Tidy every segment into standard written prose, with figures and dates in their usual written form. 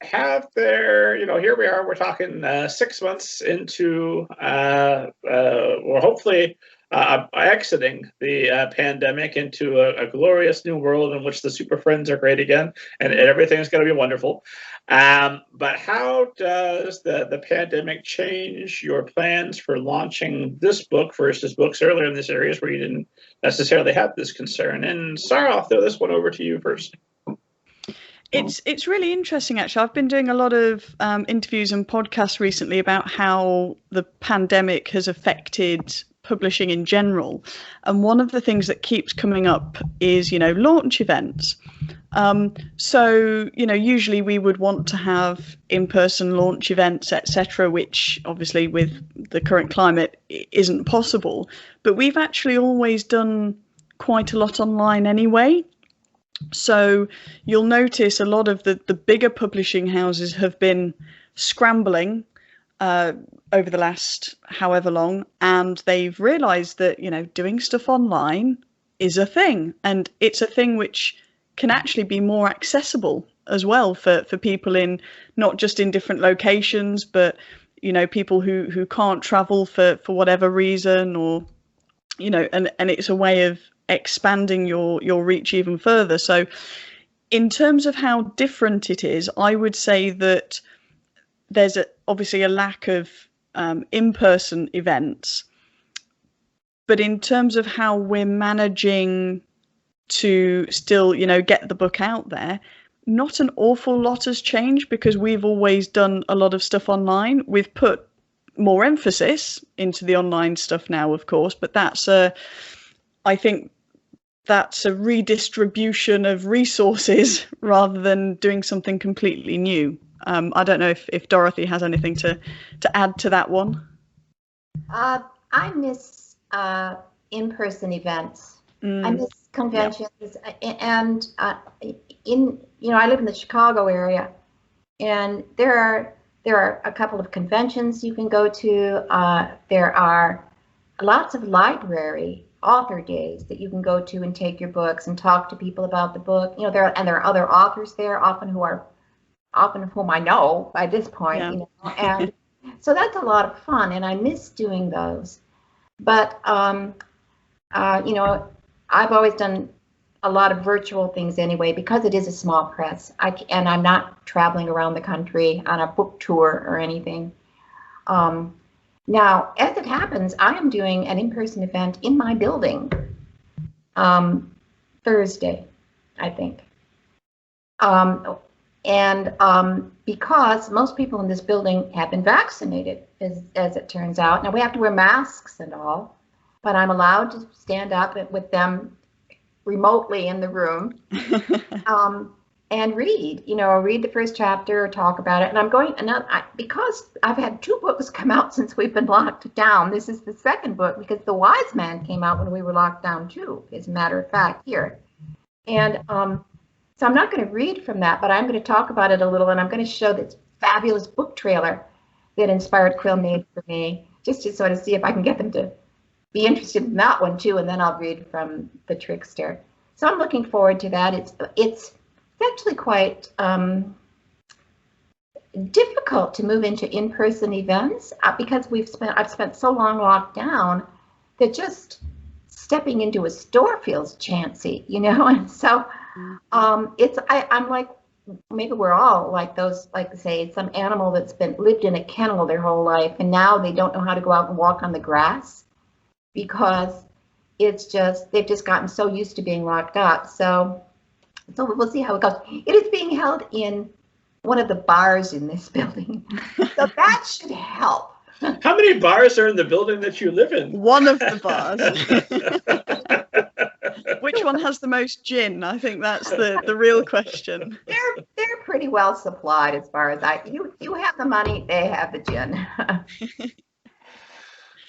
have there, here we are, we're talking 6 months into, or hopefully exiting the pandemic into a glorious new world in which the super friends are great again, and everything's going to be wonderful. But how does the pandemic change your plans for launching this book versus books earlier in the series where you didn't necessarily have this concern? And Sara, I'll throw this one over to you first. It's really interesting, actually. I've been doing a lot of interviews and podcasts recently about how the pandemic has affected publishing in general. And one of the things that keeps coming up is, launch events. So, usually we would want to have in-person launch events, etc., which obviously with the current climate isn't possible. But we've actually always done quite a lot online anyway. So you'll notice a lot of the bigger publishing houses have been scrambling over the last however long, and they've realized that, doing stuff online is a thing, and it's a thing which can actually be more accessible as well for people in not just in different locations, but, people who can't travel for whatever reason, or, and it's a way of expanding your reach even further. So in terms of how different it is, I would say that there's obviously a lack of in-person events, but in terms of how we're managing to still, get the book out there, not an awful lot has changed, because we've always done a lot of stuff online. We've put more emphasis into the online stuff now, of course, but I think that's a redistribution of resources rather than doing something completely new. I don't know if Dorothy has anything to add to that one. I miss in-person events. I miss conventions, and I live in the Chicago area, and there are a couple of conventions you can go to. There are lots of library author days that you can go to and take your books and talk to people about the book. There are other authors there, often of whom I know by this point. And so that's a lot of fun, and I miss doing those. But I've always done a lot of virtual things anyway, because it is a small press. And I'm not traveling around the country on a book tour or anything. Now, as it happens, I am doing an in-person event in my building Thursday, I think. Because most people in this building have been vaccinated, as it turns out. Now, we have to wear masks and all, but I'm allowed to stand up with them remotely in the room and read the first chapter or talk about it. And I'm going, because I've had 2 books come out since we've been locked down. This is the second book, because the Wysman came out when we were locked down too, as a matter of fact, here. And so I'm not going to read from that, but I'm going to talk about it a little, and I'm going to show this fabulous book trailer that Inspired Quill made for me, just to sort of see if I can get them to be interested in that one too, and then I'll read from The Trickster. So I'm looking forward to that. It's actually quite difficult to move into in-person events because I've spent so long locked down that just stepping into a store feels chancy, and so I'm like, maybe we're all like those, like say some animal that's lived in a kennel their whole life, and now they don't know how to go out and walk on the grass because they've just gotten so used to being locked up. So we'll see how it goes. It is being held in one of the bars in this building, so that should help. How many bars are in the building that you live in? One of the bars. Which one has the most gin? I think that's the real question. They're pretty well supplied as far as you have the money, they have the gin.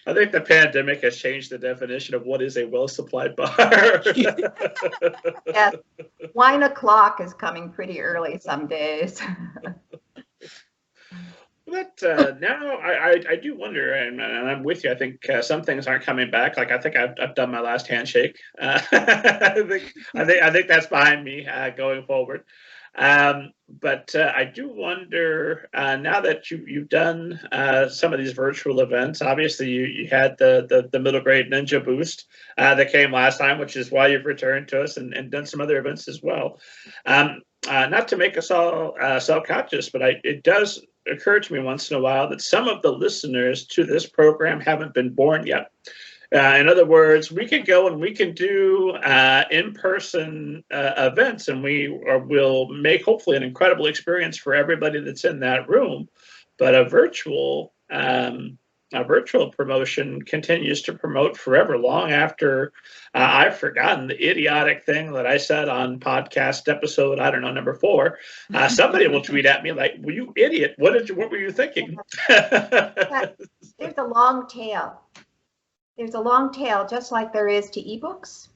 I think the pandemic has changed the definition of what is a well-supplied bar. Yes, wine o'clock is coming pretty early some days. But now I do wonder, and I'm with you. I think some things aren't coming back. Like I think I've done my last handshake. I think that's behind me going forward. But I do wonder, now that you've done some of these virtual events. Obviously, you had the middle grade ninja boost that came last time, which is why you've returned to us and done some other events as well. Not to make us all self-conscious, but it does occur to me once in a while that some of the listeners to this program haven't been born yet. In other words, we can go and we can do in-person events, and will make hopefully an incredible experience for everybody that's in that room. But a virtual promotion continues to promote forever, long after I've forgotten the idiotic thing that I said on podcast episode, I don't know, number 4. Somebody will tweet at me like, "Well, you idiot! What were you thinking?" There's a long tail. There's a long tail, just like there is to ebooks.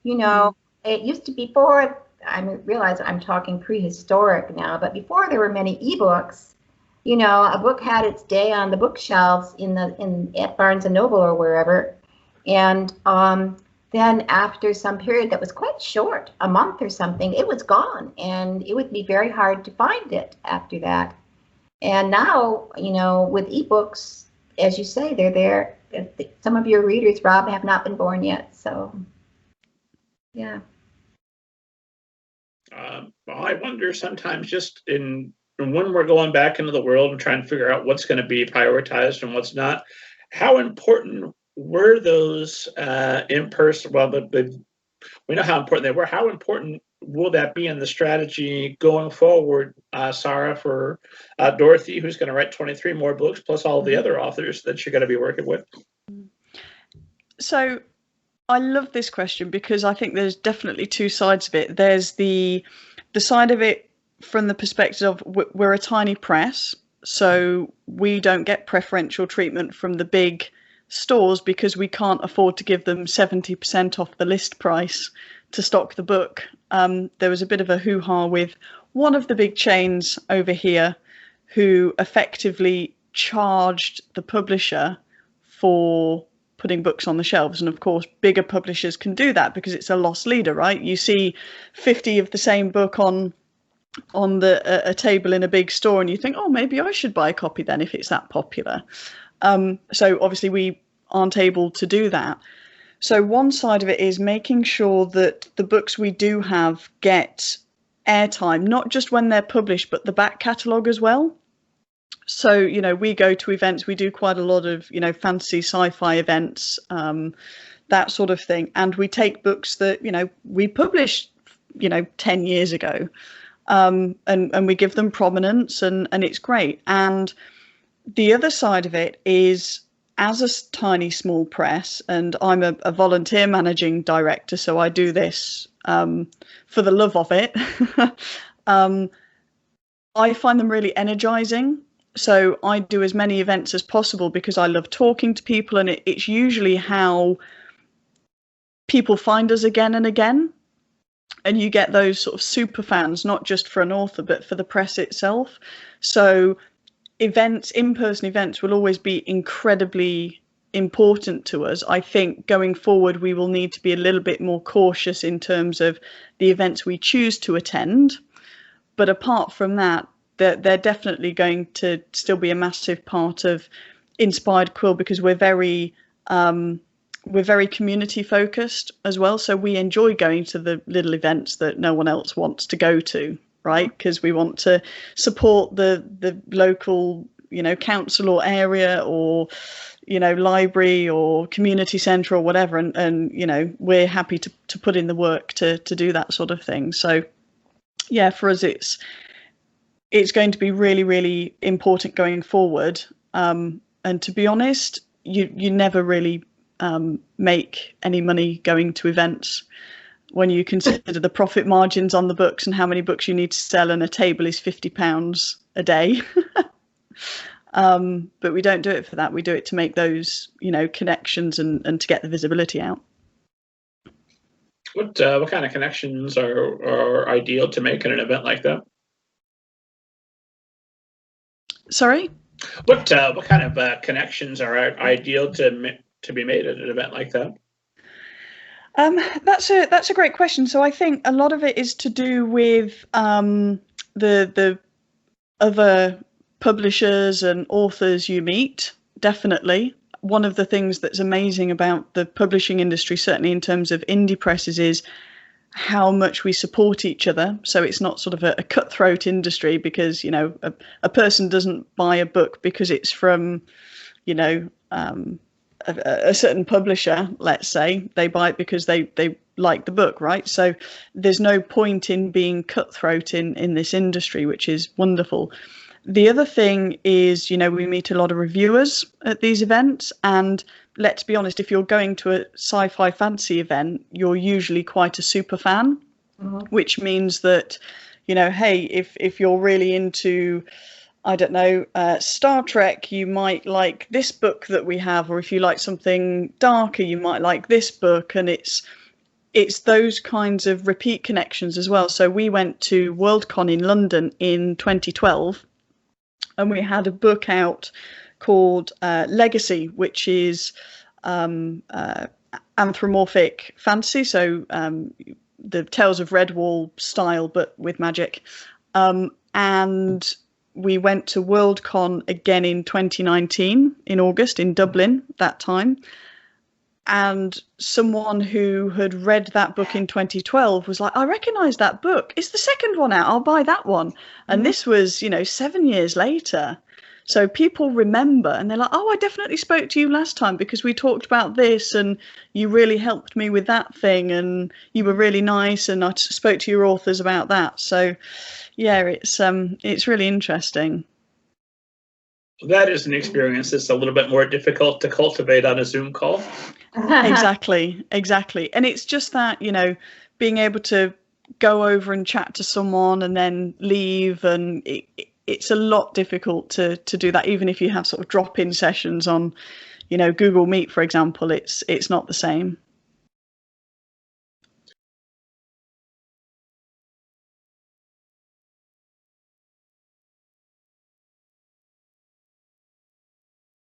You know, it used to be before, I realize I'm talking prehistoric now, but before there were many ebooks, you know, a book had its day on the bookshelves at Barnes and Noble or wherever. And then after some period that was quite short, a month or something, it was gone. And it would be very hard to find it after that. And now, you know, with ebooks, as you say, they're there. Some of your readers, Rob, have not been born yet. So, yeah. I wonder sometimes, just when we're going back into the world and trying to figure out what's going to be prioritized and what's not, how important were those in-person? Well, we know how important they were. How important will that be in the strategy going forward, Sara, for Dorothy, who's going to write 23 more books, plus all the other authors that you're going to be working with? So I love this question because I think there's definitely two sides of it. There's the side of it from the perspective of we're a tiny press, so we don't get preferential treatment from the big stores because we can't afford to give them 70% off the list price to stock the book. There was a bit of a hoo-ha with one of the big chains over here who effectively charged the publisher for putting books on the shelves. And of course, bigger publishers can do that because it's a loss leader, right? You see 50 of the same book on a table in a big store and you think, oh, maybe I should buy a copy then if it's that popular. So obviously we aren't able to do that. So one side of it is making sure that the books we do have get airtime, not just when they're published, but the back catalogue as well. So, you know, we go to events, we do quite a lot of, you know, fantasy sci-fi events, that sort of thing. And we take books that, you know, we published, you know, 10 years ago, and we give them prominence, and it's great. And the other side of it is, as a tiny small press, and I'm a volunteer managing director, so I do this for the love of it. I find them really energizing. So I do as many events as possible because I love talking to people, and it's usually how people find us again and again. And you get those sort of super fans, not just for an author, but for the press itself. So events, in-person events, will always be incredibly important to us. I think going forward, we will need to be a little bit more cautious in terms of the events we choose to attend. But apart from that, they're definitely going to still be a massive part of Inspired Quill because we're very community focused as well. So we enjoy going to the little events that no one else wants to go to, right? Because we want to support the local, you know, council or area or, you know, library or community centre or whatever. And you know, we're happy to put in the work to do that sort of thing. So yeah, for us, it's going to be really, really important going forward. And to be honest, you never really make any money going to events when you consider the profit margins on the books and how many books you need to sell, and a table is £50 a day. But we don't do it for that. We do it to make those, you know, connections and to get the visibility out. What kind of connections are ideal to make in an event like that? Sorry? What kind of connections are ideal to be made at an event like that? That's a great question. So I think a lot of it is to do with the other publishers and authors you meet. Definitely, one of the things that's amazing about the publishing industry, certainly in terms of indie presses, is how much we support each other. So it's not sort of a cutthroat industry, because a person doesn't buy a book because it's from a certain publisher. Let's say they buy it because they like the book, right? So there's no point in being cutthroat in this industry, which is wonderful. The other thing is, we meet a lot of reviewers at these events, and let's be honest, if you're going to a sci-fi fantasy event, you're usually quite a super fan, which means that, hey, if you're really into, I don't know, Star Trek, you might like this book that we have, or if you like something darker, you might like this book. And it's those kinds of repeat connections as well. So we went to Worldcon in London in 2012, and we had a book out called Legacy, which is anthropomorphic fantasy, so the Tales of Redwall style, but with magic. And we went to Worldcon again in 2019, in August, in Dublin that time. And someone who had read that book in 2012 was like, I recognise that book. Is the second one out? I'll buy that one. And this was, 7 years later. So people remember, and they're like, oh, I definitely spoke to you last time because we talked about this and you really helped me with that thing and you were really nice and I spoke to your authors about that. So, yeah, it's really interesting. That is an experience that's a little bit more difficult to cultivate on a Zoom call. Exactly. And it's just that, being able to go over and chat to someone and then leave, and it's a lot difficult to do that, even if you have sort of drop-in sessions on, Google Meet, for example. It's not the same.